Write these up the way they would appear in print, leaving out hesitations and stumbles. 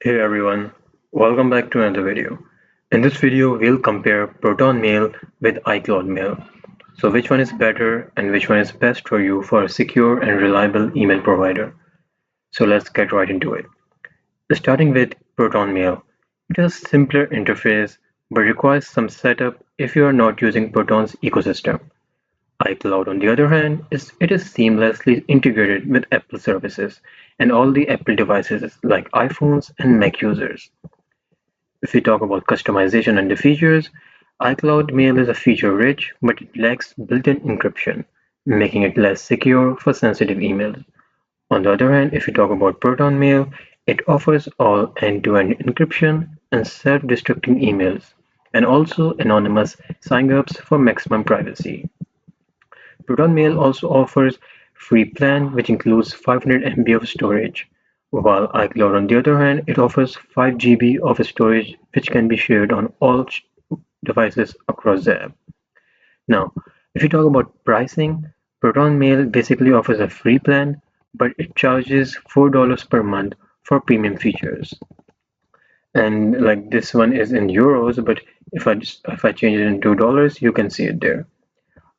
Hey everyone, welcome back to another video. In this video, we'll compare ProtonMail with iCloud Mail. So which one is better and which one is best for you for a secure and reliable email provider? So let's get right into it. Starting with ProtonMail. It has simpler interface but requires some setup if you are not using Proton's ecosystem. iCloud, on the other hand, is seamlessly integrated with Apple services and all the Apple devices like iPhones and Mac users. If we talk about customization and the features, iCloud Mail is a feature-rich, but it lacks built-in encryption, making it less secure for sensitive emails. On the other hand, if we talk about Proton Mail, it offers all end-to-end encryption and self-destructing emails, and also anonymous sign-ups for maximum privacy. ProtonMail also offers free plan which includes 500 MB of storage, while iCloud on the other hand it offers 5 GB of storage which can be shared on all devices across the app. Now, if you talk about pricing, ProtonMail basically offers a free plan, but it charges $4 per month for premium features. And like this one is in euros, but if I change it into dollars, you can see it there.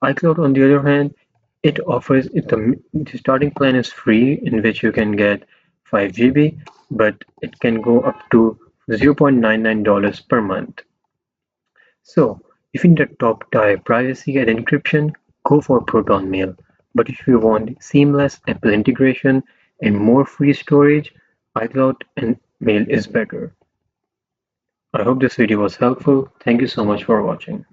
iCloud, on the other hand, the starting plan is free, in which you can get 5 GB, but it can go up to $0.99 per month. So, if you need a top-tier privacy and encryption, go for ProtonMail. But if you want seamless Apple integration and more free storage, iCloud and Mail is better. I hope this video was helpful. Thank you so much for watching.